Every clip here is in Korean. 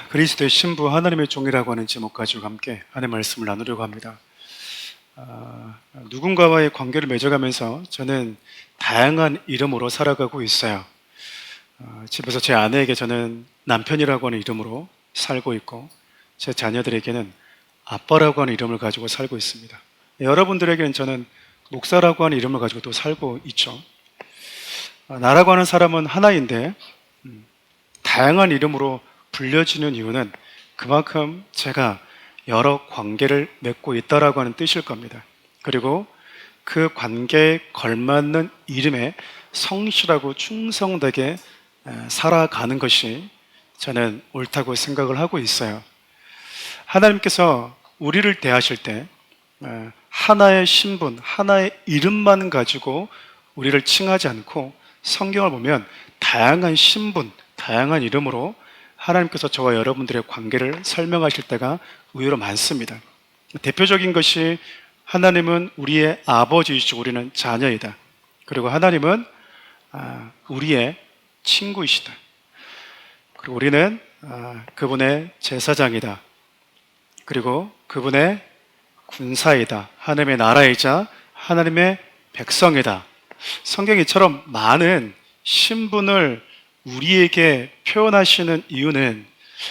그리스도의 신부 하나님의 종이라고 하는 제목 가지고 함께 하나님의 말씀을 나누려고 합니다. 누군가와의 관계를 맺어가면서 저는 다양한 이름으로 살아가고 있어요. 집에서 제 아내에게 저는 남편이라고 하는 이름으로 살고 있고, 제 자녀들에게는 아빠라고 하는 이름을 가지고 살고 있습니다. 여러분들에게는 저는 목사라고 하는 이름을 가지고 또 살고 있죠. 나라고 하는 사람은 하나인데 다양한 이름으로 불려지는 이유는 그만큼 제가 여러 관계를 맺고 있다라고 하는 뜻일 겁니다. 그리고 그 관계에 걸맞는 이름에 성실하고 충성되게 살아가는 것이 저는 옳다고 생각을 하고 있어요. 하나님께서 우리를 대하실 때 하나의 신분, 하나의 이름만 가지고 우리를 칭하지 않고 성경을 보면 다양한 신분, 다양한 이름으로 하나님께서 저와 여러분들의 관계를 설명하실 때가 의외로 많습니다. 대표적인 것이 하나님은 우리의 아버지이시고 우리는 자녀이다. 그리고 하나님은 우리의 친구이시다. 그리고 우리는 그분의 제사장이다. 그리고 그분의 군사이다. 하나님의 나라이자 하나님의 백성이다. 성경이 이처럼 많은 신분을 우리에게 표현하시는 이유는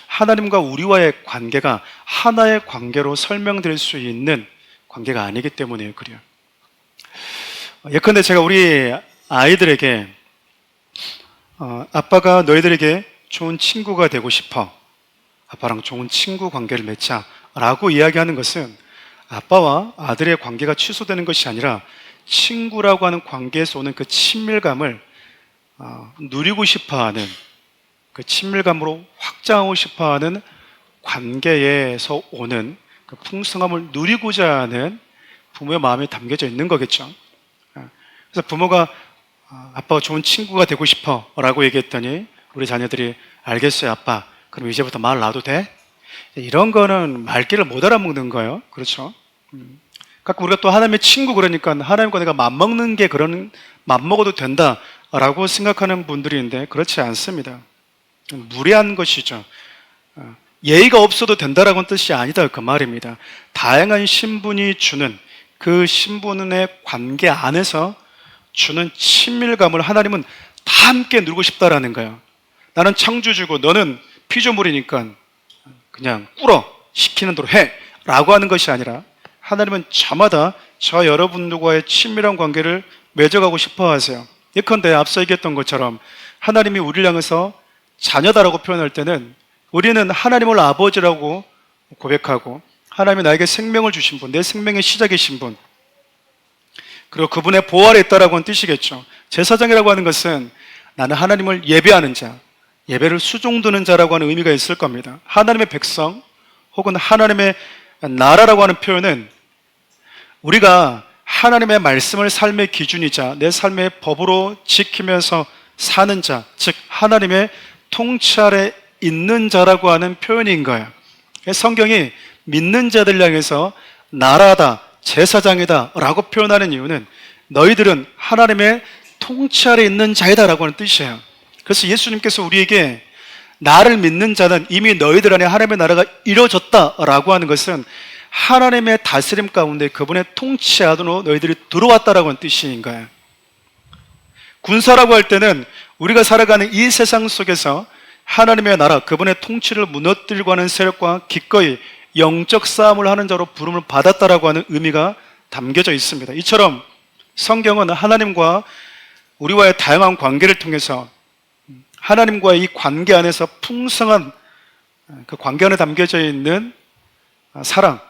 하나님과 우리와의 관계가 하나의 관계로 설명될 수 있는 관계가 아니기 때문이에요. 그래요. 예컨대 제가 우리 아이들에게 아빠가 너희들에게 좋은 친구가 되고 싶어, 아빠랑 좋은 친구 관계를 맺자 라고 이야기하는 것은 아빠와 아들의 관계가 취소되는 것이 아니라 친구라고 하는 관계에서 오는 그 친밀감을 누리고 싶어하는, 그 친밀감으로 확장하고 싶어하는 관계에서 오는 그 풍성함을 누리고자 하는 부모의 마음이 담겨져 있는 거겠죠. 그래서 부모가 아빠가 좋은 친구가 되고 싶어 라고 얘기했더니 우리 자녀들이 알겠어요 아빠, 그럼 이제부터 말 놔도 돼? 이런 거는 말귀를 못 알아먹는 거예요. 그렇죠? 그러니까 우리가 또 하나님의 친구, 그러니까 하나님과 내가 맞먹는 게 그런, 맞먹어도 된다 라고 생각하는 분들이 있는데 그렇지 않습니다. 무례한 것이죠. 예의가 없어도 된다라고는 뜻이 아니다 그 말입니다. 다양한 신분이 주는 그 신분의 관계 안에서 주는 친밀감을 하나님은 다 함께 누리고 싶다라는 거예요. 나는 창조주고 너는 피조물이니까 그냥 꿇어, 시키는 대로 해 라고 하는 것이 아니라 하나님은 저마다 저 여러분들과의 친밀한 관계를 맺어가고 싶어 하세요. 예컨대 앞서 얘기했던 것처럼 하나님이 우리를 향해서 자녀다라고 표현할 때는 우리는 하나님을 아버지라고 고백하고 하나님이 나에게 생명을 주신 분, 내 생명의 시작이신 분, 그리고 그분의 보호 아래 있다라고 하는 뜻이겠죠. 제사장이라고 하는 것은 나는 하나님을 예배하는 자, 예배를 수종드는 자라고 하는 의미가 있을 겁니다. 하나님의 백성 혹은 하나님의 나라라고 하는 표현은 우리가 하나님의 말씀을 삶의 기준이자 내 삶의 법으로 지키면서 사는 자, 즉 하나님의 통치 아래 있는 자라고 하는 표현인 거예요. 성경이 믿는 자들 향해서 나라다, 제사장이다 라고 표현하는 이유는 너희들은 하나님의 통치 아래 있는 자이다 라고 하는 뜻이에요. 그래서 예수님께서 우리에게 나를 믿는 자는 이미 너희들 안에 하나님의 나라가 이루어졌다 라고 하는 것은 하나님의 다스림 가운데 그분의 통치 안으로 너희들이 들어왔다라고 하는 뜻인 거예요. 군사라고 할 때는 우리가 살아가는 이 세상 속에서 하나님의 나라, 그분의 통치를 무너뜨리고 하는 세력과 기꺼이 영적 싸움을 하는 자로 부름을 받았다라고 하는 의미가 담겨져 있습니다. 이처럼 성경은 하나님과 우리와의 다양한 관계를 통해서 하나님과의 이 관계 안에서 풍성한 그 관계 안에 담겨져 있는 사랑,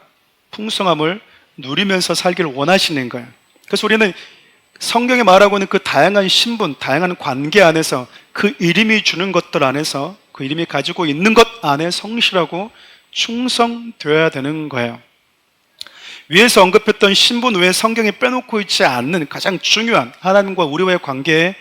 풍성함을 누리면서 살기를 원하시는 거예요. 그래서 우리는 성경에 말하고 있는 그 다양한 신분, 다양한 관계 안에서 그 이름이 주는 것들 안에서 그 이름이 가지고 있는 것 안에 성실하고 충성되어야 되는 거예요. 위에서 언급했던 신분 외에 성경에 빼놓고 있지 않는 가장 중요한 하나님과 우리와의 관계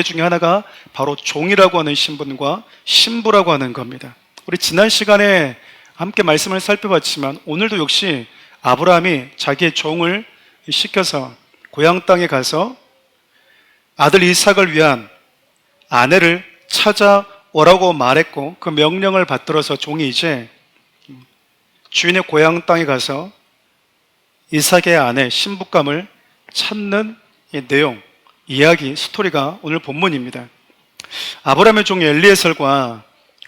중에 하나가 바로 종이라고 하는 신분과 신부라고 하는 겁니다. 우리 지난 시간에 함께 말씀을 살펴봤지만 오늘도 역시 아브라함이 자기의 종을 시켜서 고향 땅에 가서 아들 이삭을 위한 아내를 찾아 오라고 말했고 그 명령을 받들어서 종이 이제 주인의 고향 땅에 가서 이삭의 아내 신부감을 찾는 이 내용, 이야기, 스토리가 오늘 본문입니다. 아브라함의 종 엘리에셀과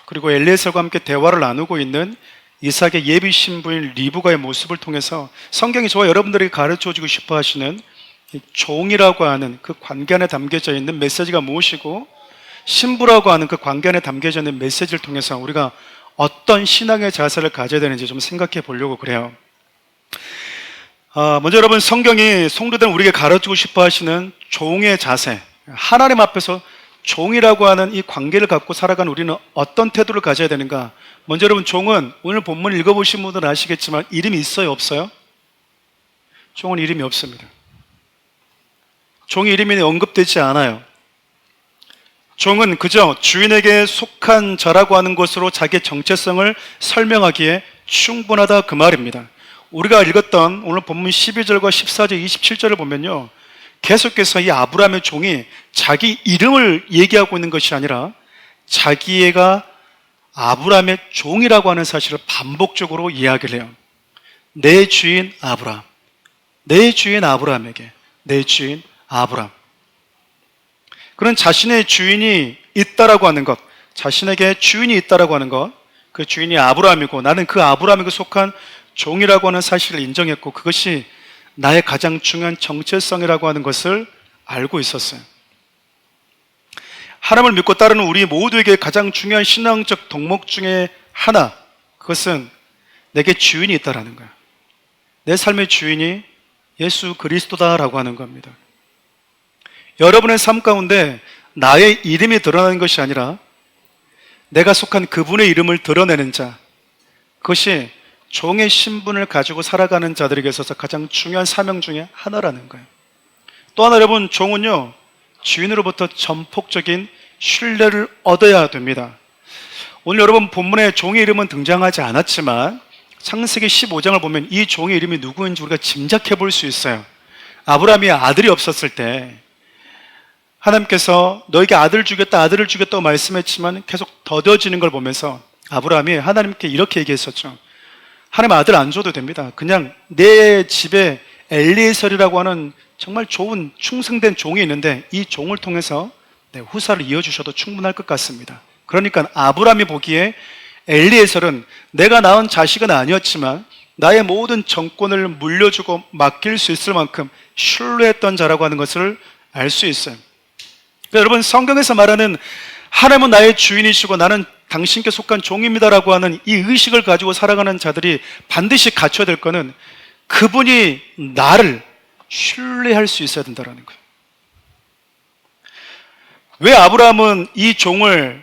그리고 엘리에셀과 함께 대화를 나누고 있는 이삭의 예비 신부인 리브가의 모습을 통해서 성경이 저와 여러분들에게 가르쳐주고 싶어 하시는 종이라고 하는 그 관계 안에 담겨져 있는 메시지가 무엇이고 신부라고 하는 그 관계 안에 담겨져 있는 메시지를 통해서 우리가 어떤 신앙의 자세를 가져야 되는지 좀 생각해 보려고 그래요. 먼저 여러분, 성경이 성도들 우리에게 가르치고 싶어 하시는 종의 자세, 하나님 앞에서 종이라고 하는 이 관계를 갖고 살아가는 우리는 어떤 태도를 가져야 되는가? 먼저 여러분, 종은 오늘 본문 읽어보신 분들은 아시겠지만 이름이 있어요, 없어요? 종은 이름이 없습니다. 종의 이름이 언급되지 않아요. 종은 그저 주인에게 속한 자라고 하는 것으로 자기의 정체성을 설명하기에 충분하다 그 말입니다. 우리가 읽었던 오늘 본문 12절과 14절, 27절을 보면요, 계속해서 이 아브라함의 종이 자기 이름을 얘기하고 있는 것이 아니라 자기가 아브라함의 종이라고 하는 사실을 반복적으로 이야기를 해요. 내 주인 아브라함, 내 주인 아브라함에게, 내 주인 아브라함. 그런 자신의 주인이 있다라고 하는 것, 자신에게 주인이 있다라고 하는 것, 그 주인이 아브라함이고 나는 그 아브라함에게 속한 종이라고 하는 사실을 인정했고 그것이 나의 가장 중요한 정체성이라고 하는 것을 알고 있었어요. 하나님을 믿고 따르는 우리 모두에게 가장 중요한 신앙적 덕목 중에 하나, 그것은 내게 주인이 있다라는 거야. 내 삶의 주인이 예수 그리스도다라고 하는 겁니다. 여러분의 삶 가운데 나의 이름이 드러나는 것이 아니라 내가 속한 그분의 이름을 드러내는 자, 그것이 종의 신분을 가지고 살아가는 자들에게 있어서 가장 중요한 사명 중에 하나라는 거예요. 또 하나 여러분, 종은요 주인으로부터 전폭적인 신뢰를 얻어야 됩니다. 오늘 여러분 본문에 종의 이름은 등장하지 않았지만 창세기 15장을 보면 이 종의 이름이 누구인지 우리가 짐작해 볼 수 있어요. 아브라함이 아들이 없었을 때 하나님께서 너에게 아들을 주겠다고 말씀했지만 계속 더뎌지는 걸 보면서 아브라함이 하나님께 이렇게 얘기했었죠. 하나님 아들 안 줘도 됩니다. 그냥 내 집에 엘리에셀이라고 하는 정말 좋은 충성된 종이 있는데 이 종을 통해서 내 후사를 이어주셔도 충분할 것 같습니다. 그러니까 아브라함이 보기에 엘리에셀은 내가 낳은 자식은 아니었지만 나의 모든 정권을 물려주고 맡길 수 있을 만큼 신뢰했던 자라고 하는 것을 알 수 있어요. 그러니까 여러분, 성경에서 말하는 하나님은 나의 주인이시고 나는 당신께 속한 종입니다라고 하는 이 의식을 가지고 살아가는 자들이 반드시 갖춰야 될 것은 그분이 나를 신뢰할 수 있어야 된다는 거예요. 왜 아브라함은 이 종에게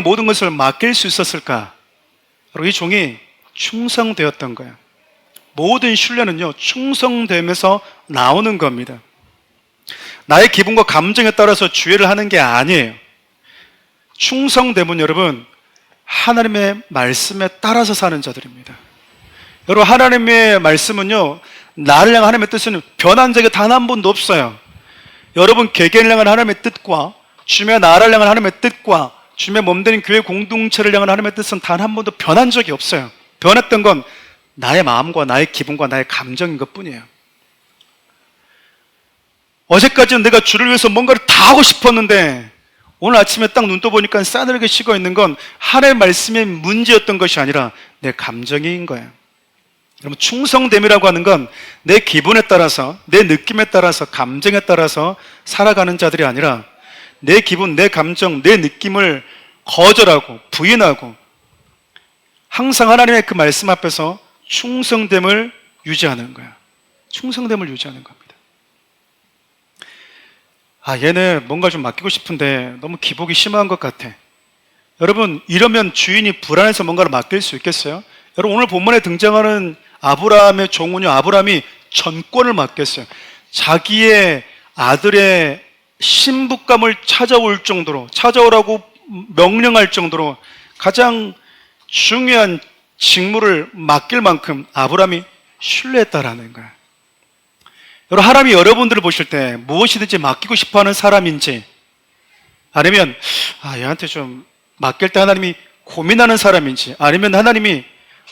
모든 것을 맡길 수 있었을까? 바로 이 종이 충성되었던 거예요. 모든 신뢰는요 충성됨에서 나오는 겁니다. 나의 기분과 감정에 따라서 주의를 하는 게 아니에요. 충성됨은 여러분 하나님의 말씀에 따라서 사는 자들입니다. 여러분, 하나님의 말씀은요 나를 향한 하나님의 뜻은 변한 적이 단 한 번도 없어요. 여러분 개개인을 향한 하나님의 뜻과 주님의 나라를 향한 하나님의 뜻과 주님의 몸되는 교회 공동체를 향한 하나님의 뜻은 단 한 번도 변한 적이 없어요. 변했던 건 나의 마음과 나의 기분과 나의 감정인 것뿐이에요. 어제까지는 내가 주를 위해서 뭔가를 다 하고 싶었는데 오늘 아침에 딱 눈 떠보니까 싸늘하게 식어 있는 건 하나님의 말씀의 문제였던 것이 아니라 내 감정인 거예요. 여러분, 충성됨이라고 하는 건 내 기분에 따라서, 내 느낌에 따라서, 감정에 따라서 살아가는 자들이 아니라 내 기분, 내 감정, 내 느낌을 거절하고 부인하고 항상 하나님의 그 말씀 앞에서 충성됨을 유지하는 거야. 충성됨을 유지하는 겁니다. 얘는 뭔가 좀 맡기고 싶은데 너무 기복이 심한 것 같아. 여러분, 이러면 주인이 불안해서 뭔가를 맡길 수 있겠어요? 여러분, 오늘 본문에 등장하는 아브라함의 종은요, 아브라함이 전권을 맡겼어요. 자기의 아들의 신부감을 찾아오라고 명령할 정도로 가장 중요한 직무를 맡길 만큼 아브라함이 신뢰했다라는 거예요. 여러분, 하나님이 여러분들을 보실 때 무엇이든지 맡기고 싶어하는 사람인지 아니면 얘한테 좀 맡길 때 하나님이 고민하는 사람인지, 아니면 하나님이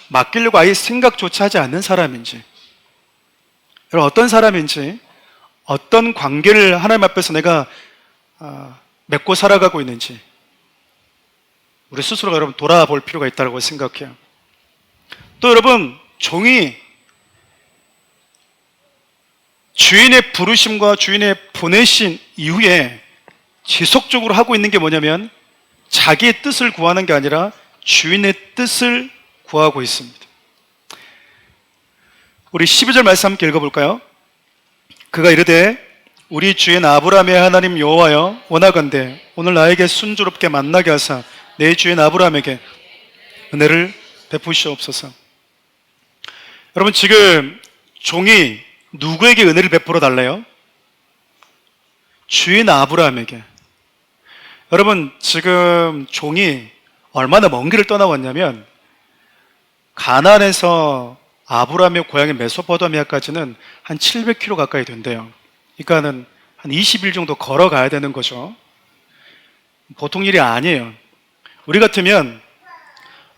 맡기려고 아예 생각조차 하지 않는 사람인지, 여러분 어떤 사람인지, 어떤 관계를 하나님 앞에서 내가 맺고 살아가고 있는지 우리 스스로가 여러분 돌아볼 필요가 있다고 생각해요. 또 여러분, 종이 주인의 부르심과 주인의 보내신 이후에 지속적으로 하고 있는 게 뭐냐면 자기의 뜻을 구하는 게 아니라 주인의 뜻을 구하고 있습니다. 우리 12절 말씀 함께 읽어볼까요? 그가 이르되 우리 주인 아브라함의 하나님 여호와여 원하건대 오늘 나에게 순조롭게 만나게 하사 내 주인 아브라함에게 은혜를 베푸시옵소서. 여러분 지금 종이 누구에게 은혜를 베풀어 달래요? 주인 아브라함에게. 여러분 지금 종이 얼마나 먼 길을 떠나왔냐면 가나안에서 아브라함의 고향인 메소포타미아까지는 한 700km 가까이 된대요. 그러니까는 한 20일 정도 걸어가야 되는 거죠. 보통 일이 아니에요. 우리 같으면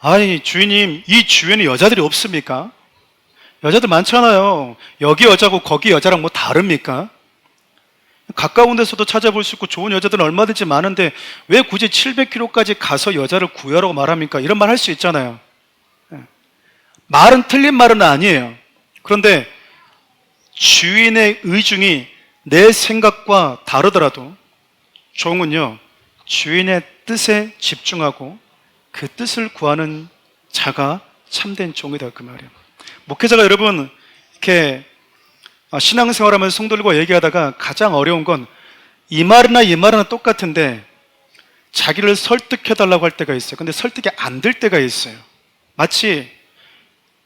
아니 주인님 이 주변에 여자들이 없습니까? 여자들 많잖아요. 여기 여자고 거기 여자랑 뭐 다릅니까? 가까운 데서도 찾아볼 수 있고 좋은 여자들은 얼마든지 많은데 왜 굳이 700km까지 가서 여자를 구하라고 말합니까? 이런 말 할 수 있잖아요. 말은 틀린 말은 아니에요. 그런데 주인의 의중이 내 생각과 다르더라도 종은요 주인의 뜻에 집중하고 그 뜻을 구하는 자가 참된 종이다 그 말이에요. 목회자가 여러분 이렇게 신앙생활하면서 성도들과 얘기하다가 가장 어려운 건 이 말이나 이 말은 똑같은데 자기를 설득해달라고 할 때가 있어요. 근데 설득이 안 될 때가 있어요. 마치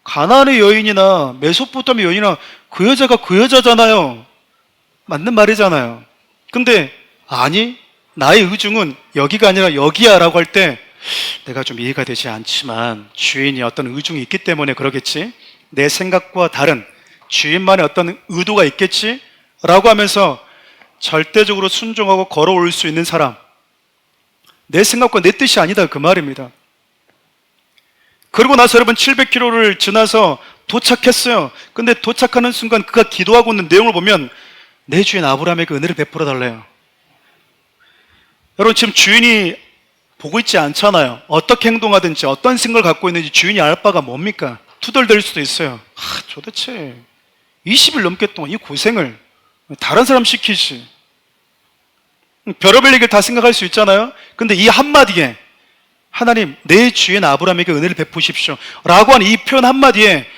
가나안의 여인이나 메소포타미아 여인이나 그 여자가 그 여자잖아요. 맞는 말이잖아요. 근데 아니 나의 의중은 여기가 아니라 여기야 라고 할 때 내가 좀 이해가 되지 않지만 주인이 어떤 의중이 있기 때문에 그러겠지, 내 생각과 다른 주인만의 어떤 의도가 있겠지 라고 하면서 절대적으로 순종하고 걸어올 수 있는 사람, 내 생각과 내 뜻이 아니다 그 말입니다. 그러고 나서 여러분 700km를 지나서 도착했어요. 근데 도착하는 순간 그가 기도하고 있는 내용을 보면 내 주인 아브라함에게 은혜를 베풀어 달래요. 여러분 지금 주인이 보고 있지 않잖아요. 어떻게 행동하든지 어떤 생각을 갖고 있는지 주인이 알 바가 뭡니까? 투덜댈 수도 있어요. 도대체 20일 넘게 동안 이 고생을 다른 사람 시키지. 별의별 얘기를 다 생각할 수 있잖아요. 근데 이 한마디에 하나님 내 주인 아브라함에게 은혜를 베푸십시오 라고 하는 이 표현 한마디에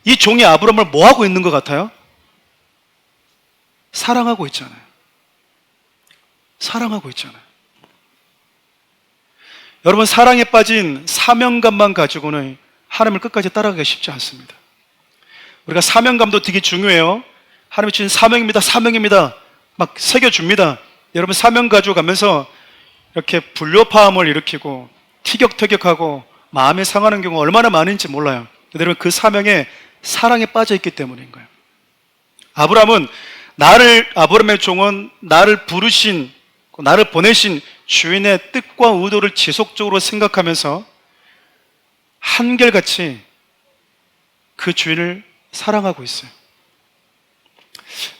이 종이 아브라함을 뭐하고 있는 것 같아요? 사랑하고 있잖아요. 사랑하고 있잖아요. 여러분 사랑에 빠진 사명감만 가지고는 하나님을 끝까지 따라가기가 쉽지 않습니다. 우리가 사명감도 되게 중요해요. 하나님이 주신 사명입니다. 사명입니다. 막 새겨줍니다. 여러분 사명 가지고 가면서 이렇게 불협화음을 일으키고 티격태격하고 마음이 상하는 경우가 얼마나 많은지 몰라요. 여러분 그 사명에 사랑에 빠져 있기 때문인 거예요. 아브라함의 종은 나를 부르신, 나를 보내신 주인의 뜻과 의도를 지속적으로 생각하면서 한결같이 그 주인을 사랑하고 있어요.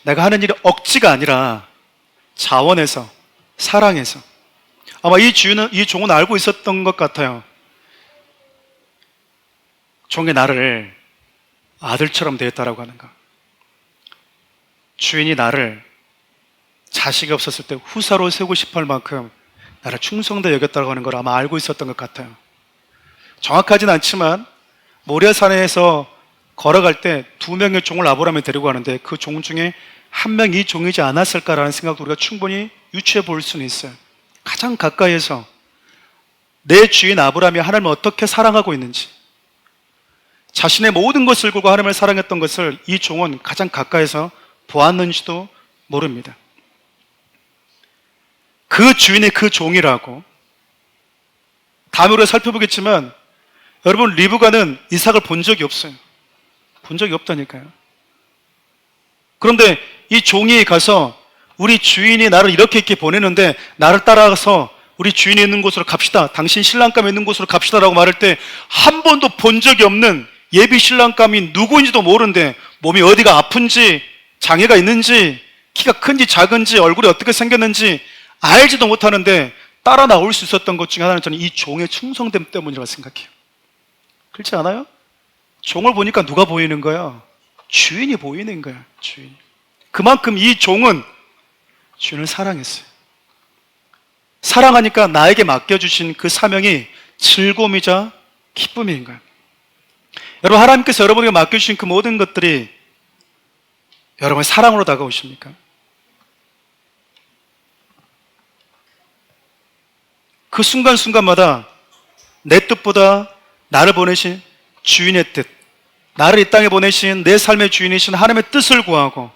내가 하는 일이 억지가 아니라 자원해서, 사랑해서. 아마 이 종은 알고 있었던 것 같아요. 종이 나를 아들처럼 대했다라고 하는 거. 주인이 나를 자식이 없었을 때 후사로 세우고 싶어 할 만큼 나를 충성되게 여겼다고 하는 걸 아마 알고 있었던 것 같아요. 정확하진 않지만 모리아산에서 걸어갈 때 2명의 종을 아브라함이 데리고 가는데 그 종 중에 한 명이 이 종이지 않았을까라는 생각도 우리가 충분히 유추해 볼 수는 있어요. 가장 가까이에서 내 주인 아브라함이 하나님을 어떻게 사랑하고 있는지, 자신의 모든 것을 걸고 하나님을 사랑했던 것을 이 종은 가장 가까이서 보았는지도 모릅니다. 그 주인의 그 종이라고. 다음에 우리가 살펴보겠지만 여러분 리브가는 이삭을 본 적이 없어요. 본 적이 없다니까요. 그런데 이 종이 가서 우리 주인이 나를 이렇게 보내는데 나를 따라가서 우리 주인이 있는 곳으로 갑시다. 당신 신랑감이 있는 곳으로 갑시다라고 말할 때 한 번도 본 적이 없는 예비 신랑감이 누구인지도 모르는데 몸이 어디가 아픈지 장애가 있는지 키가 큰지 작은지 얼굴이 어떻게 생겼는지 알지도 못하는데 따라 나올 수 있었던 것 중에 하나는 저는 이 종의 충성됨 때문이라고 생각해요. 그렇지 않아요? 종을 보니까 누가 보이는 거야? 주인이 보이는 거야. 주인. 그만큼 이 종은 주인을 사랑했어요. 사랑하니까 나에게 맡겨주신 그 사명이 즐거움이자 기쁨인 거예요. 여러분, 하나님께서 여러분에게 맡겨주신 그 모든 것들이 여러분의 사랑으로 다가오십니까? 그 순간순간마다 내 뜻보다 나를 보내신 주인의 뜻, 나를 이 땅에 보내신 내 삶의 주인이신 하나님의 뜻을 구하고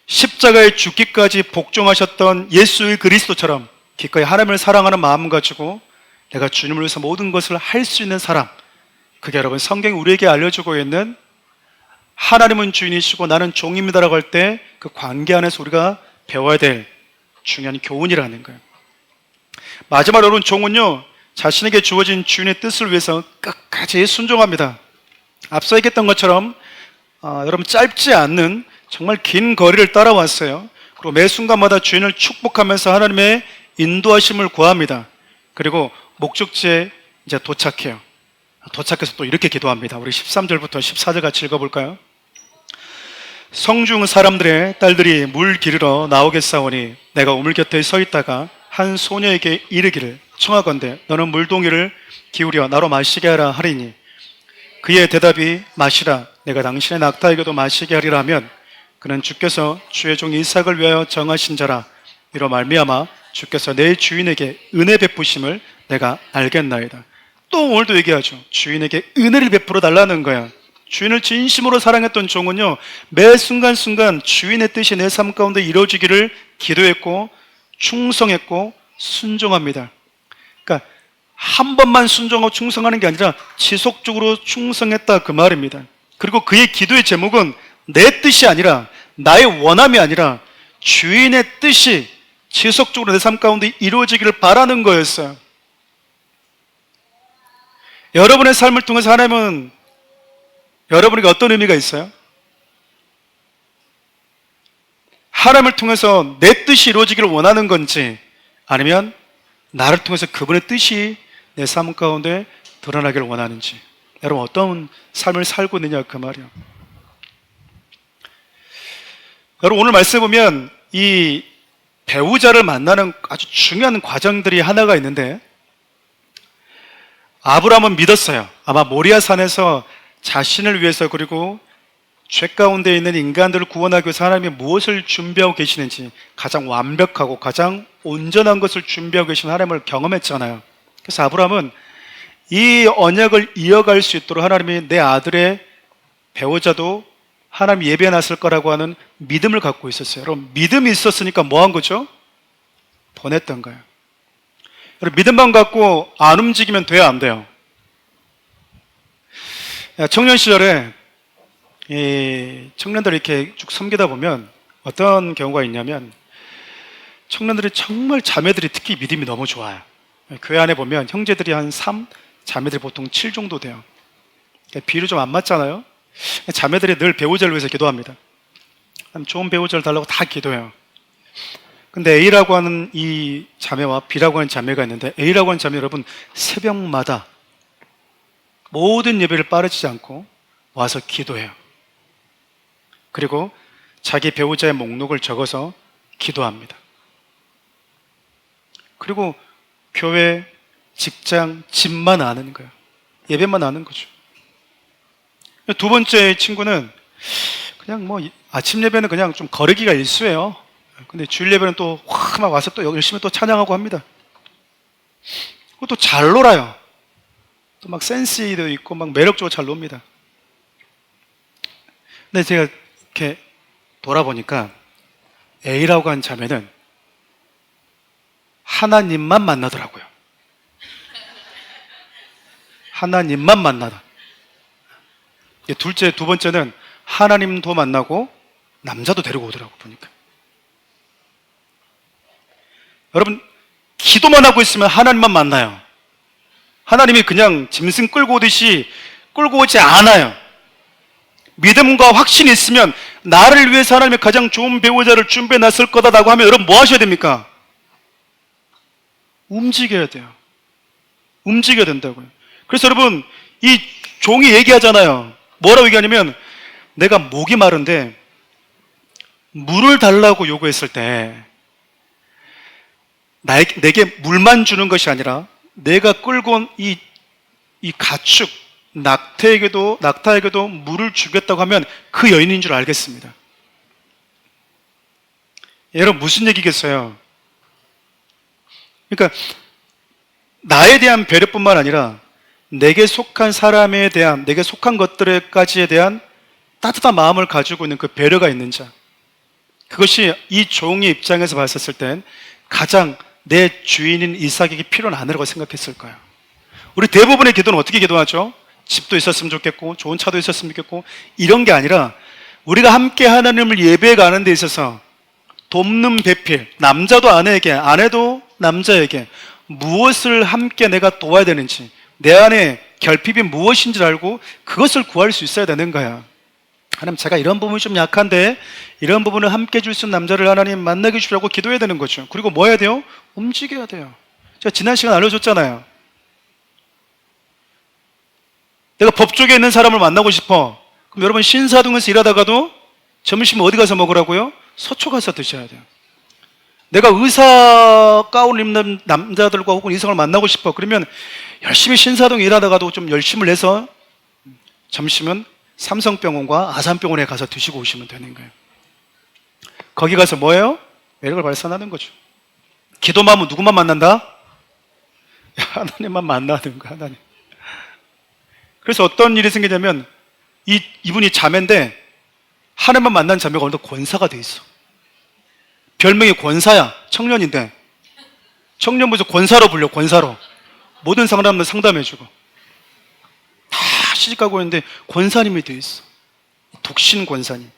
십자가에 죽기까지 복종하셨던 예수의 그리스도처럼 기꺼이 하나님을 사랑하는 마음 가지고 내가 주님을 위해서 모든 것을 할 수 있는 사람, 그게 여러분 성경이 우리에게 알려주고 있는 하나님은 주인이시고 나는 종입니다라고 할 때 그 관계 안에서 우리가 배워야 될 중요한 교훈이라는 거예요. 마지막으로 여러분, 종은요 자신에게 주어진 주인의 뜻을 위해서 끝까지 순종합니다. 앞서 얘기했던 것처럼 여러분 짧지 않는 정말 긴 거리를 따라왔어요. 그리고 매 순간마다 주인을 축복하면서 하나님의 인도하심을 구합니다. 그리고 목적지에 이제 도착해요. 도착해서 또 이렇게 기도합니다. 우리 13절부터 14절 같이 읽어볼까요? 성중 사람들의 딸들이 물 기르러 나오겠사오니 내가 우물 곁에 서 있다가 한 소녀에게 이르기를 청하건대 너는 물동이를 기울여 나로 마시게 하라 하리니 그의 대답이 마시라 내가 당신의 낙타에게도 마시게 하리라 하면 그는 주께서 주의 종 이삭을 위하여 정하신 자라 이로 말미암아 주께서 내 주인에게 은혜 베푸심을 내가 알겠나이다. 또 오늘도 얘기하죠. 주인에게 은혜를 베풀어 달라는 거야. 주인을 진심으로 사랑했던 종은요 매 순간순간 주인의 뜻이 내 삶 가운데 이루어지기를 기도했고 충성했고 순종합니다. 그러니까 한 번만 순종하고 충성하는 게 아니라 지속적으로 충성했다 그 말입니다. 그리고 그의 기도의 제목은 내 뜻이 아니라 나의 원함이 아니라 주인의 뜻이 지속적으로 내 삶 가운데 이루어지기를 바라는 거였어요. 여러분의 삶을 통해서 하나님은 여러분에게 어떤 의미가 있어요? 하나님을 통해서 내 뜻이 이루어지기를 원하는 건지 아니면 나를 통해서 그분의 뜻이 내 삶 가운데 드러나기를 원하는지, 여러분 어떤 삶을 살고 있느냐 그 말이에요. 여러분 오늘 말씀해 보면 이 배우자를 만나는 아주 중요한 과정들이 하나가 있는데 아브라함은 믿었어요. 아마 모리아산에서 자신을 위해서 그리고 죄 가운데 있는 인간들을 구원하기 위해서 하나님이 무엇을 준비하고 계시는지 가장 완벽하고 가장 온전한 것을 준비하고 계신 하나님을 경험했잖아요. 그래서 아브라함은 이 언약을 이어갈 수 있도록 하나님이 내 아들의 배우자도 하나님 예배해 놨을 거라고 하는 믿음을 갖고 있었어요. 여러분 믿음이 있었으니까 뭐 한 거죠? 보냈던 거예요. 여러분 믿음만 갖고 안 움직이면 돼요, 안 돼요? 청년 시절에 이 청년들 이렇게 쭉 섬기다 보면 어떤 경우가 있냐면 청년들이 정말 자매들이 특히 믿음이 너무 좋아요. 교회 안에 보면 형제들이 한 3, 자매들이 보통 7 정도 돼요. 비율이 좀 안 맞잖아요. 자매들이 늘 배우자를 위해서 기도합니다. 좋은 배우자를 달라고 다 기도해요. 근데 A라고 하는 이 자매와 B라고 하는 자매가 있는데 A라고 하는 자매 여러분 새벽마다 모든 예배를 빠르지 않고 와서 기도해요. 그리고 자기 배우자의 목록을 적어서 기도합니다. 그리고 교회, 직장, 집만 아는 거예요. 예배만 아는 거죠. 두 번째 친구는 그냥 뭐 아침 예배는 그냥 좀 거르기가 일수예요. 근데 주일 예배는 또 확 막 와서 또 열심히 또 찬양하고 합니다. 그리고 또 잘 놀아요. 또 막 센스도 있고 막 매력적으로 잘 놉니다. 근데 제가 이렇게 돌아보니까 A라고 한 자매는 하나님만 만나더라고요. 하나님만 만나다. 둘째, 두 번째는 하나님도 만나고 남자도 데리고 오더라고 보니까. 여러분, 기도만 하고 있으면 하나님만 만나요. 하나님이 그냥 짐승 끌고 오듯이 끌고 오지 않아요. 믿음과 확신이 있으면 나를 위해서 하나님의 가장 좋은 배우자를 준비해 놨을 거다라고 하면 여러분 뭐 하셔야 됩니까? 움직여야 돼요. 움직여야 된다고요. 그래서 여러분, 이 종이 얘기하잖아요. 뭐라고 얘기하냐면, 내가 목이 마른데 물을 달라고 요구했을 때 내게 물만 주는 것이 아니라 내가 끌고 온 이 가축 낙타에게도 물을 주겠다고 하면 그 여인인 줄 알겠습니다. 여러분, 무슨 얘기겠어요? 그러니까 나에 대한 배려뿐만 아니라 내게 속한 사람에 대한, 내게 속한 것들까지에 대한 따뜻한 마음을 가지고 있는 그 배려가 있는 자, 그것이 이 종의 입장에서 봤었을 땐 가장 내 주인인 이삭에게 필요는 않으라고 생각했을 거예요. 우리 대부분의 기도는 어떻게 기도하죠? 집도 있었으면 좋겠고 좋은 차도 있었으면 좋겠고 이런 게 아니라, 우리가 함께 하나님을 예배해 가는 데 있어서 돕는 배필, 남자도 아내에게, 아내도 남자에게 무엇을 함께 내가 도와야 되는지, 내 안에 결핍이 무엇인지 알고 그것을 구할 수 있어야 되는 거야. 하나님, 제가 이런 부분이 좀 약한데 이런 부분을 함께 줄 수 있는 남자를 하나님 만나게 주라고 기도해야 되는 거죠. 그리고 뭐 해야 돼요? 움직여야 돼요. 제가 지난 시간 알려줬잖아요. 내가 법조계에 있는 사람을 만나고 싶어. 그럼 여러분, 신사동에서 일하다가도 점심 어디 가서 먹으라고요? 서초 가서 드셔야 돼요. 내가 의사 가운 입는 남자들과 혹은 이성을 만나고 싶어. 그러면 열심히 신사동에 일하다가도 좀 열심을 내서 점심은 삼성병원과 아산병원에 가서 드시고 오시면 되는 거예요. 거기 가서 뭐예요? 매력을 발산하는 거죠. 기도만 하면 누구만 만난다? 하나님만 만나는 거야, 하나님. 그래서 어떤 일이 생기냐면, 이분이 자매인데 하나님만 만난 자매가 오늘도 권사가 돼 있어. 별명이 권사야. 청년인데 청년부에서 권사로 불려. 권사로 모든 사람들 상담해주고 다 시집가고 있는데 권사님이 돼 있어. 독신 권사님.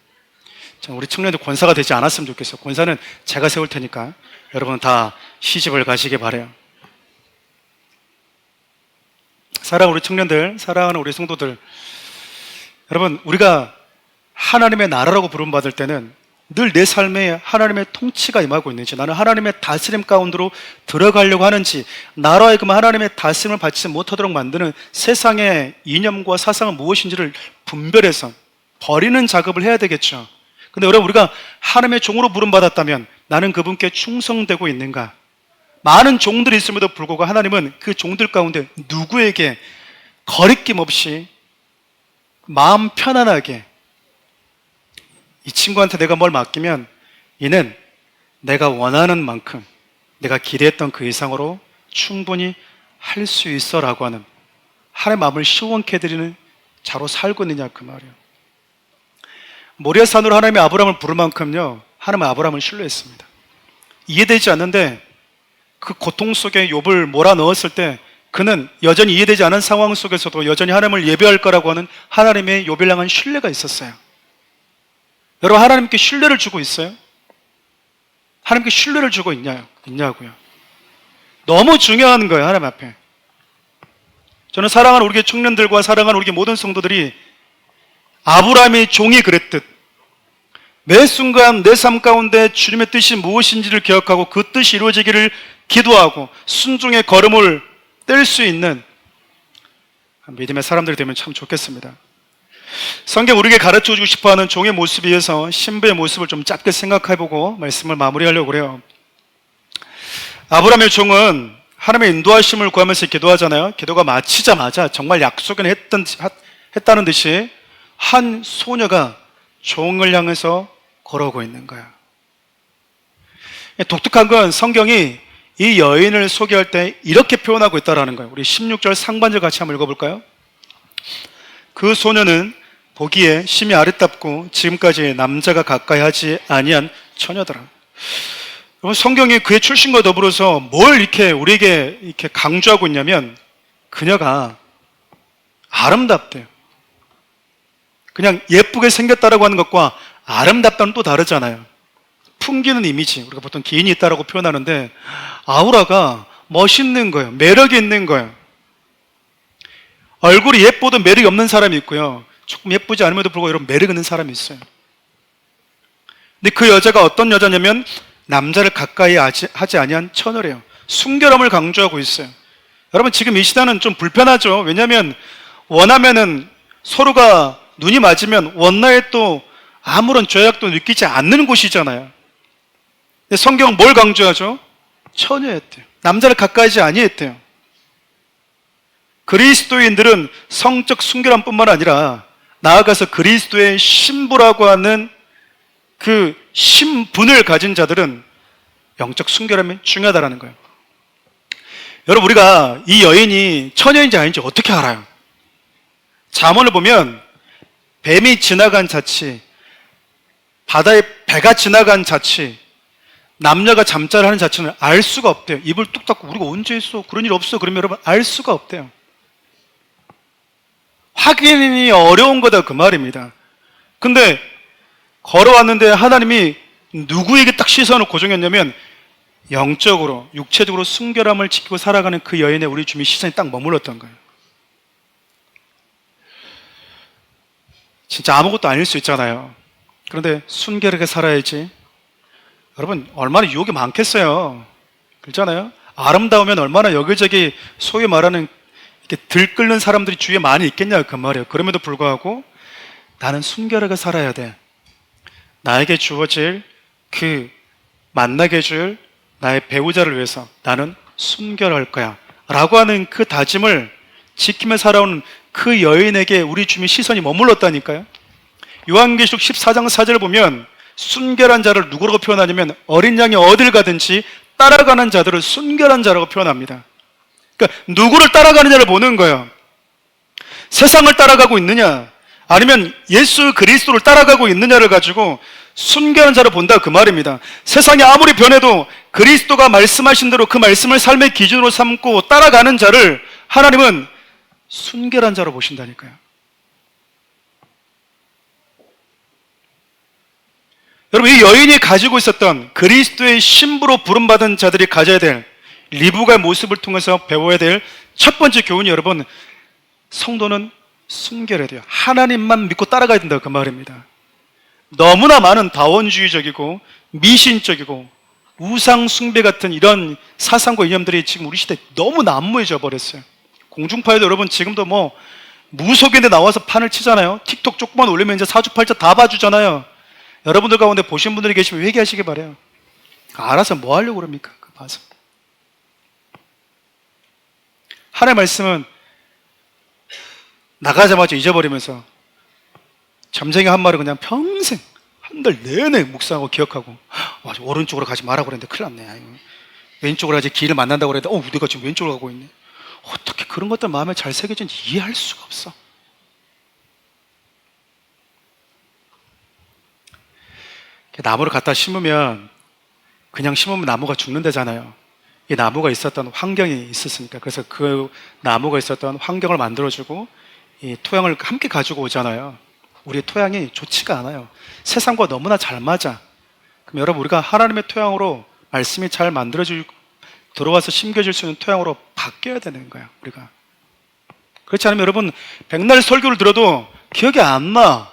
자, 우리 청년들 권사가 되지 않았으면 좋겠어. 권사는 제가 세울 테니까 여러분 다 시집을 가시기 바라요. 사랑하는 우리 청년들, 사랑하는 우리 성도들, 여러분, 우리가 하나님의 나라라고 부름받을 때는 늘 내 삶에 하나님의 통치가 임하고 있는지, 나는 하나님의 다스림 가운데로 들어가려고 하는지, 나로 하여금 하나님의 다스림을 받지 못하도록 만드는 세상의 이념과 사상은 무엇인지를 분별해서 버리는 작업을 해야 되겠죠. 근데 여러분, 우리가 하나님의 종으로 부름받았다면 나는 그분께 충성되고 있는가? 많은 종들이 있음에도 불구하고 하나님은 그 종들 가운데 누구에게 거리낌 없이 마음 편안하게, 이 친구한테 내가 뭘 맡기면 이는 내가 원하는 만큼, 내가 기대했던 그 이상으로 충분히 할 수 있어 라고 하는, 하나님의 마음을 시원케 해드리는 자로 살고 있느냐, 그 말이에요. 모리아산으로 하나님의 아브라함을 부를 만큼요, 하나님은 아브라함을 신뢰했습니다. 이해되지 않는데 그 고통 속에 욥을 몰아넣었을 때 그는 여전히 이해되지 않은 상황 속에서도 여전히 하나님을 예배할 거라고 하는 하나님의 욥을 향한 신뢰가 있었어요. 여러분, 하나님께 신뢰를 주고 있어요? 하나님께 신뢰를 주고 있냐고요? 너무 중요한 거예요, 하나님 앞에. 저는 사랑하는 우리 청년들과 사랑하는 우리 모든 성도들이 아브라함의 종이 그랬듯 매 순간 내 삶 가운데 주님의 뜻이 무엇인지를 기억하고 그 뜻이 이루어지기를 기도하고 순종의 걸음을 뗄 수 있는 믿음의 사람들이 되면 참 좋겠습니다. 성경 우리에게 가르쳐주고 싶어하는 종의 모습에 의해서 신부의 모습을 좀 짧게 생각해보고 말씀을 마무리하려고 그래요. 아브라함의 종은 하나님의 인도하심을 구하면서 기도하잖아요. 기도가 마치자마자 정말 약속은 했다는 듯이 한 소녀가 종을 향해서 걸어오고 있는 거야. 독특한 건 성경이 이 여인을 소개할 때 이렇게 표현하고 있다는 거예요. 우리 16절 상반절 같이 한번 읽어볼까요? 그 소녀는 보기에 심히 아름답고 지금까지 남자가 가까이 하지 아니한 처녀더라. 여러분, 성경이 그의 출신과 더불어서 뭘 이렇게 우리에게 이렇게 강조하고 있냐면 그녀가 아름답대요. 그냥 예쁘게 생겼다라고 하는 것과 아름답다는 또 다르잖아요. 풍기는 이미지, 우리가 보통 기인이 있다라고 표현하는데 아우라가 멋있는 거예요. 매력이 있는 거예요. 얼굴이 예뻐도 매력이 없는 사람이 있고요. 조금 예쁘지 않음에도 불구하고 이런 매력 있는 사람이 있어요. 근데 그 여자가 어떤 여자냐면 남자를 가까이 하지 아니한 처녀래요. 순결함을 강조하고 있어요. 여러분 지금 이 시대는 좀 불편하죠. 왜냐하면 원하면은 서로가 눈이 맞으면 원나잇 또 아무런 죄악도 느끼지 않는 곳이잖아요. 근데 성경은 뭘 강조하죠? 처녀였대요. 남자를 가까이 하지 아니했대요. 그리스도인들은 성적 순결함뿐만 아니라 나아가서 그리스도의 신부라고 하는 그 신분을 가진 자들은 영적 순결함이 중요하다는 거예요. 여러분 우리가 이 여인이 처녀인지 아닌지 어떻게 알아요? 잠언을 보면 뱀이 지나간 자치, 바다에 배가 지나간 자치, 남녀가 잠자를 하는 자체는 알 수가 없대요. 입을 뚝 닫고 우리가 언제 했어? 그런 일 없어. 그러면 여러분 알 수가 없대요. 확인이 어려운 거다 그 말입니다. 근데 걸어왔는데 하나님이 누구에게 딱 시선을 고정했냐면 영적으로 육체적으로 순결함을 지키고 살아가는 그 여인의 우리 주님의 시선이 딱 머물렀던 거예요. 진짜 아무것도 아닐 수 있잖아요. 그런데 순결하게 살아야지. 여러분 얼마나 유혹이 많겠어요. 그렇잖아요. 아름다우면 얼마나 여기저기 소위 말하는 이렇게 들끓는 사람들이 주위에 많이 있겠냐 그 말이에요. 그럼에도 불구하고 나는 순결하게 살아야 돼. 나에게 주어질 그 만나게 해줄 나의 배우자를 위해서 나는 순결할 거야 라고 하는 그 다짐을 지키며 살아오는 그 여인에게 우리 주님의 시선이 머물렀다니까요. 요한계시록 14장 4절을 보면 순결한 자를 누구라고 표현하냐면 어린 양이 어딜 가든지 따라가는 자들을 순결한 자라고 표현합니다. 그러니까 누구를 따라가는 자를 보는 거예요. 세상을 따라가고 있느냐 아니면 예수 그리스도를 따라가고 있느냐를 가지고 순결한 자를 본다 그 말입니다. 세상이 아무리 변해도 그리스도가 말씀하신 대로 그 말씀을 삶의 기준으로 삼고 따라가는 자를 하나님은 순결한 자로 보신다니까요. 여러분 이 여인이 가지고 있었던 그리스도의 신부로 부름받은 자들이 가져야 될 리브가의 모습을 통해서 배워야 될 첫 번째 교훈이 여러분 성도는 순결해야 돼요. 하나님만 믿고 따라가야 된다 그 말입니다. 너무나 많은 다원주의적이고 미신적이고 우상 숭배 같은 이런 사상과 이념들이 지금 우리 시대에 너무 난무해져 버렸어요. 공중파에도 여러분 지금도 뭐 무속인데 나와서 판을 치잖아요. 틱톡 조금만 올리면 이제 사주팔자 다 봐주잖아요. 여러분들 가운데 보신 분들이 계시면 회개하시기 바라요. 알아서 뭐 하려고 그럽니까? 그 봐서. 하나님의 말씀은 나가자마자 잊어버리면서 점쟁이 한 말을 그냥 평생 한 달 내내 묵상하고 기억하고 와, 오른쪽으로 가지 말라고 그랬는데 큰일 났네. 아이고. 왼쪽으로 가지 길을 만난다고 그랬는데 내가 지금 왼쪽으로 가고 있네. 어떻게 그런 것들 마음에 잘 새겨진지 이해할 수가 없어. 나무를 갖다 심으면 그냥 심으면 나무가 죽는다잖아요. 이 나무가 있었던 환경이 있었으니까. 그래서 그 나무가 있었던 환경을 만들어주고 이 토양을 함께 가지고 오잖아요. 우리의 토양이 좋지가 않아요. 세상과 너무나 잘 맞아. 그럼 여러분 우리가 하나님의 토양으로 말씀이 잘 만들어지고 들어와서 심겨질 수 있는 토양으로 바뀌어야 되는 거예요. 우리가 그렇지 않으면 여러분 백날 설교를 들어도 기억이 안 나.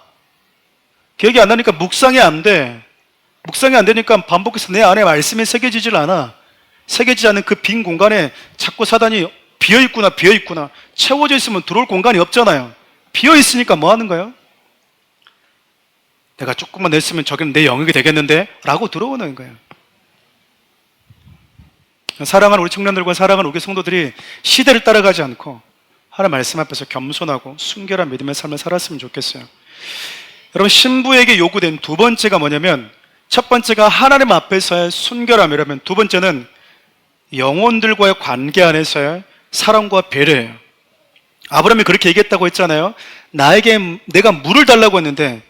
기억이 안 나니까 묵상이 안 돼. 묵상이 안 되니까 반복해서 내 안에 말씀이 새겨지질 않아. 새겨지지 않는 그 빈 공간에 자꾸 사단이 비어있구나 채워져 있으면 들어올 공간이 없잖아요. 비어있으니까 뭐 하는 거예요? 내가 조금만 냈으면 저기는 내 영역이 되겠는데? 라고 들어오는 거예요. 사랑하는 우리 청년들과 사랑하는 우리 성도들이 시대를 따라가지 않고 하나님 말씀 앞에서 겸손하고 순결한 믿음의 삶을 살았으면 좋겠어요. 여러분 신부에게 요구된 두 번째가 뭐냐면 첫 번째가 하나님 앞에서의 순결함이라면 두 번째는 영혼들과의 관계 안에서의 사랑과 배려예요. 아브라함이 그렇게 얘기했다고 했잖아요. 나에게 내가 물을 달라고 했는데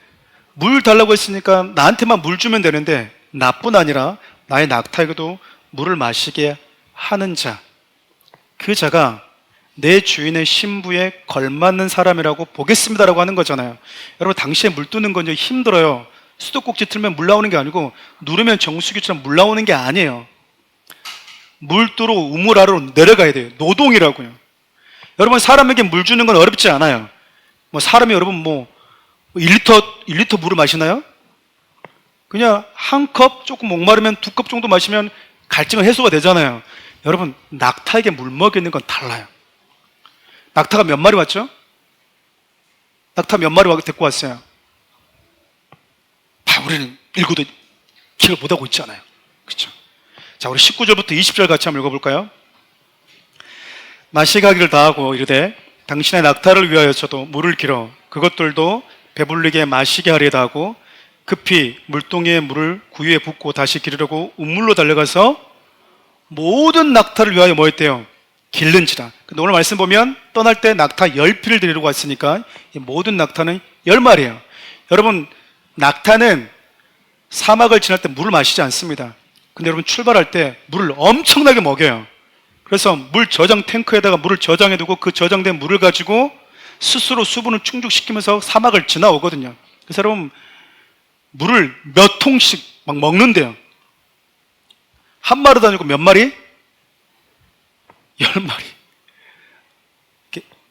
물 달라고 했으니까 나한테만 물 주면 되는데 나뿐 아니라 나의 낙타에게도 물을 마시게 하는 자, 그 자가 내 주인의 신부에 걸맞는 사람이라고 보겠습니다라고 하는 거잖아요. 여러분 당시에 물 뜨는 건 힘들어요. 수도꼭지 틀면 물 나오는 게 아니고 누르면 정수기처럼 물 나오는 게 아니에요. 물도로 우물 아래로 내려가야 돼요. 노동이라고요. 여러분, 사람에게 물 주는 건 어렵지 않아요. 뭐 사람이 여러분 뭐 1리터 물을 마시나요? 그냥 한 컵, 조금 목마르면 2컵 정도 마시면 갈증은 해소가 되잖아요. 여러분, 낙타에게 물 먹이는 건 달라요. 낙타가 몇 마리 왔죠? 낙타 몇 마리 데리고 왔어요? 우리는 읽어도 기억을 못하고 있잖아요. 그렇죠? 자, 우리 19절부터 20절 같이 한번 읽어볼까요? 마시가기를 다하고 이르되 당신의 낙타를 위하여서도 물을 길어 그것들도 배불리게 마시게 하리다 하고 급히 물동이에 물을 구유에 붓고 다시 기르려고 우물로 달려가서 모든 낙타를 위하여 뭐 했대요? 길른지라. 근데 오늘 말씀 보면 떠날 때 낙타 10피를 데리고 왔으니까 이 모든 낙타는 10마리예요. 여러분, 낙타는 사막을 지날 때 물을 마시지 않습니다. 근데 여러분, 출발할 때 물을 엄청나게 먹여요. 그래서 물 저장 탱크에다가 물을 저장해 두고 그 저장된 물을 가지고 스스로 수분을 충족시키면서 사막을 지나오거든요. 그래서 여러분, 물을 몇 통씩 막 먹는데요. 한 마리도 아니고 몇 마리? 10마리.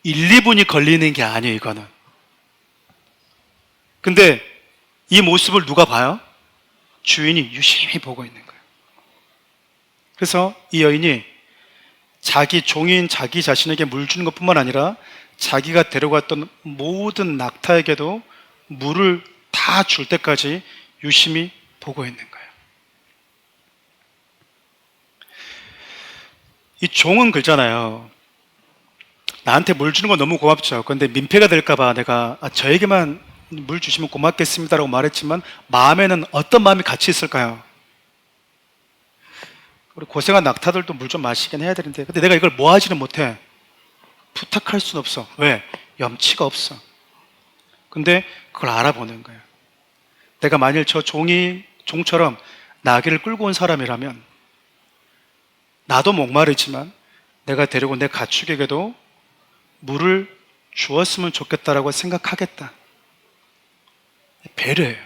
1, 2분이 걸리는 게 아니에요, 이거는. 근데 이 모습을 누가 봐요? 주인이 유심히 보고 있는 거예요. 그래서 이 여인이 자기 종인 자기 자신에게 물 주는 것뿐만 아니라 자기가 데려갔던 모든 낙타에게도 물을 다 줄 때까지 유심히 보고 있는 거예요. 이 종은 그러잖아요. 나한테 물 주는 건 너무 고맙죠. 그런데 민폐가 될까봐 내가 저에게만 물 주시면 고맙겠습니다라고 말했지만 마음에는 어떤 마음이 같이 있을까요? 우리 고생한 낙타들도 물 좀 마시긴 해야 되는데 근데 내가 이걸 뭐 하지는 못해. 부탁할 수는 없어. 왜? 염치가 없어. 근데 그걸 알아보는 거예요. 내가 만일 저 종처럼 나귀를 끌고 온 사람이라면 나도 목마르지만 내가 데리고 온 내 가축에게도 물을 주었으면 좋겠다라고 생각하겠다. 배려해요.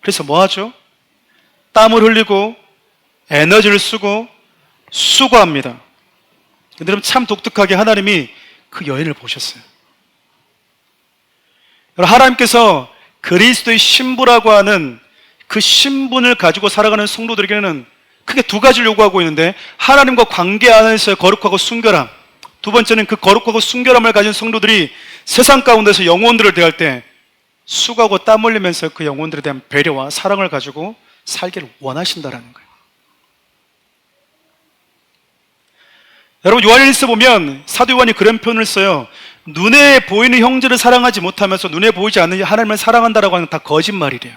그래서 뭐 하죠? 땀을 흘리고 에너지를 쓰고 수고합니다. 근데 여러분, 참 독특하게 하나님이 그 여인을 보셨어요. 하나님께서 그리스도의 신부라고 하는 그 신분을 가지고 살아가는 성도들에게는 크게 두 가지를 요구하고 있는데, 하나님과 관계 안에서의 거룩하고 순결함, 두 번째는 그 거룩하고 순결함을 가진 성도들이 세상 가운데서 영혼들을 대할 때 수고하고 땀 흘리면서 그 영혼들에 대한 배려와 사랑을 가지고 살기를 원하신다라는 거예요. 여러분, 요한일서 보면 사도 요한이 그런 표현을 써요. 눈에 보이는 형제를 사랑하지 못하면서 눈에 보이지 않는 하나님을 사랑한다라고 하는 건 다 거짓말이래요.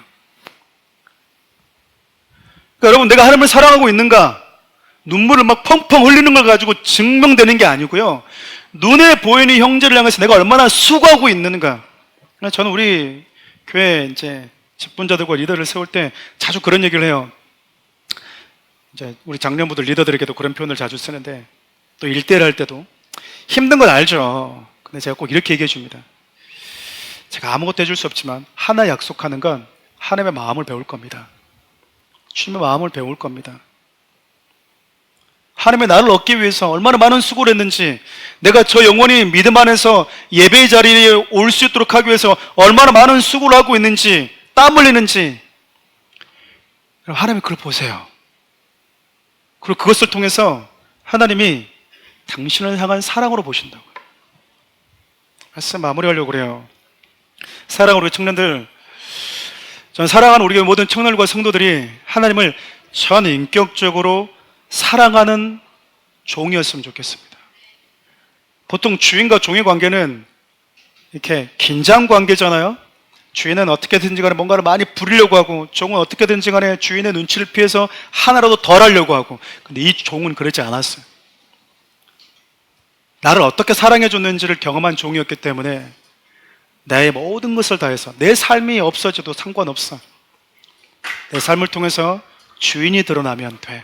그러니까 여러분, 내가 하나님을 사랑하고 있는가? 눈물을 막 펑펑 흘리는 걸 가지고 증명되는 게 아니고요. 눈에 보이는 형제를 향해서 내가 얼마나 수고하고 있는가. 저는 우리 교회 이제 직분자들과 리더를 세울 때 자주 그런 얘기를 해요. 이제 우리 장년부들 리더들에게도 그런 표현을 자주 쓰는데, 또 1대1 할 때도 힘든 건 알죠. 근데 제가 꼭 이렇게 얘기해 줍니다. 제가 아무것도 해줄 수 없지만 하나 약속하는 건 하나님의 마음을 배울 겁니다. 주님의 마음을 배울 겁니다. 하나님의 나를 얻기 위해서 얼마나 많은 수고를 했는지, 내가 저 영혼이 믿음 안에서 예배의 자리에 올 수 있도록 하기 위해서 얼마나 많은 수고를 하고 있는지, 땀 흘리는지, 하나님이 그걸 보세요. 그리고 그것을 통해서 하나님이 당신을 향한 사랑으로 보신다고요. 말씀 마무리하려고 그래요. 사랑하는 우리 청년들, 전 사랑하는 우리 모든 청년들과 성도들이 하나님을 전 인격적으로 사랑하는 종이었으면 좋겠습니다. 보통 주인과 종의 관계는 이렇게 긴장 관계잖아요. 주인은 어떻게든지 간에 뭔가를 많이 부리려고 하고, 종은 어떻게든지 간에 주인의 눈치를 피해서 하나라도 덜 하려고 하고. 근데 이 종은 그러지 않았어요. 나를 어떻게 사랑해 줬는지를 경험한 종이었기 때문에 나의 모든 것을 다해서, 내 삶이 없어져도 상관없어, 내 삶을 통해서 주인이 드러나면 돼,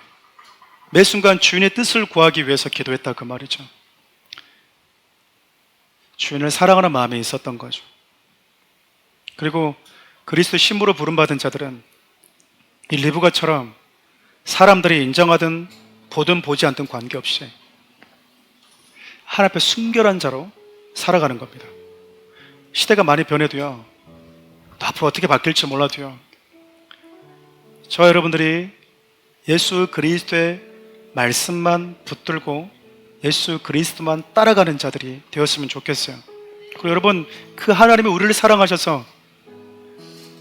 매 순간 주인의 뜻을 구하기 위해서 기도했다, 그 말이죠. 주인을 사랑하는 마음이 있었던 거죠. 그리고 그리스도 신부로 부름받은 자들은 이 리브가처럼 사람들이 인정하든 보든 보지 않든 관계없이 하나님 앞에 순결한 자로 살아가는 겁니다. 시대가 많이 변해도요, 또 앞으로 어떻게 바뀔지 몰라도요, 저와 여러분들이 예수 그리스도의 말씀만 붙들고 예수 그리스도만 따라가는 자들이 되었으면 좋겠어요. 그리고 여러분, 그 하나님이 우리를 사랑하셔서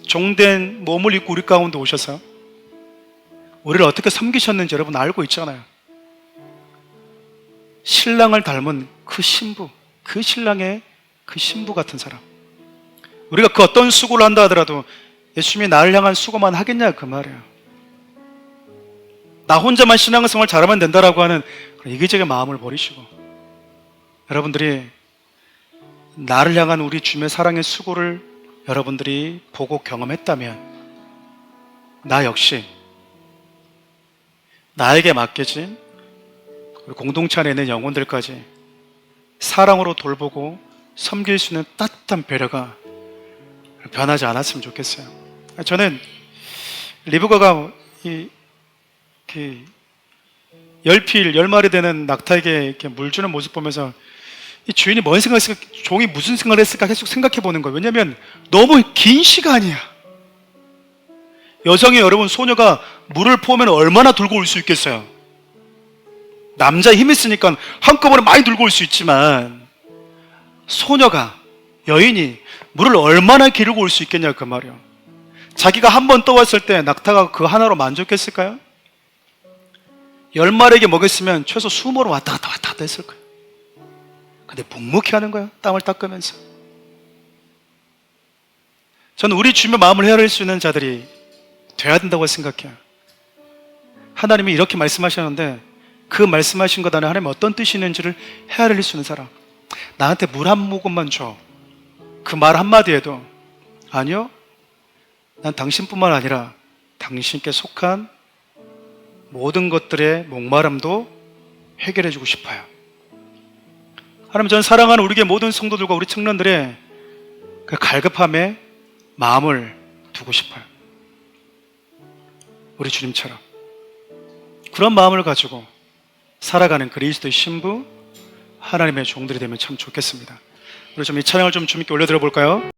종된 몸을 입고 우리 가운데 오셔서 우리를 어떻게 섬기셨는지 여러분 알고 있잖아요. 신랑을 닮은 그 신부, 그 신랑의 그 신부 같은 사람. 우리가 그 어떤 수고를 한다 하더라도 예수님이 나를 향한 수고만 하겠냐 그 말이에요. 나 혼자만 신앙생활 잘하면 된다라고 하는 이기적인 마음을 버리시고, 여러분들이 나를 향한 우리 주님의 사랑의 수고를 여러분들이 보고 경험했다면 나 역시 나에게 맡겨진 우리 공동체 안에 있는 영혼들까지 사랑으로 돌보고 섬길 수 있는 따뜻한 배려가 변하지 않았으면 좋겠어요. 저는 리브가가 열필, 10마리 되는 낙타에게 이렇게 물 주는 모습 보면서 이 주인이 뭔 생각했을까, 종이 무슨 생각을 했을까 계속 생각해 보는 거예요. 왜냐하면 너무 긴 시간이야. 여성이, 여러분, 소녀가 물을 포으면 얼마나 들고 올 수 있겠어요? 남자 힘이 있으니까 한꺼번에 많이 들고 올 수 있지만 소녀가, 여인이 물을 얼마나 기르고 올 수 있겠냐 그 말이에요. 자기가 한 번 떠왔을 때 낙타가 그 하나로 만족했을까요? 10마리에게 먹였으면 최소 20마리 왔다 갔다 했을 거예요. 근데 묵묵히 하는 거예요. 땀을 닦으면서. 저는 우리 주님의 마음을 헤아릴 수 있는 자들이 돼야 된다고 생각해요. 하나님이 이렇게 말씀하셨는데 그 말씀하신 것 안에 하나님 어떤 뜻이 있는지를 헤아릴 수 있는 사람. 나한테 물 한 모금만 줘. 그 말 한마디에도 아니요, 난 당신뿐만 아니라 당신께 속한 모든 것들의 목마름도 해결해 주고 싶어요. 하나님, 저는 사랑하는 우리의 모든 성도들과 우리 청년들의 그 갈급함에 마음을 두고 싶어요. 우리 주님처럼 그런 마음을 가지고 살아가는 그리스도의 신부, 하나님의 종들이 되면 참 좋겠습니다. 우리 좀 이 찬양을 좀 주님께 올려드려 볼까요?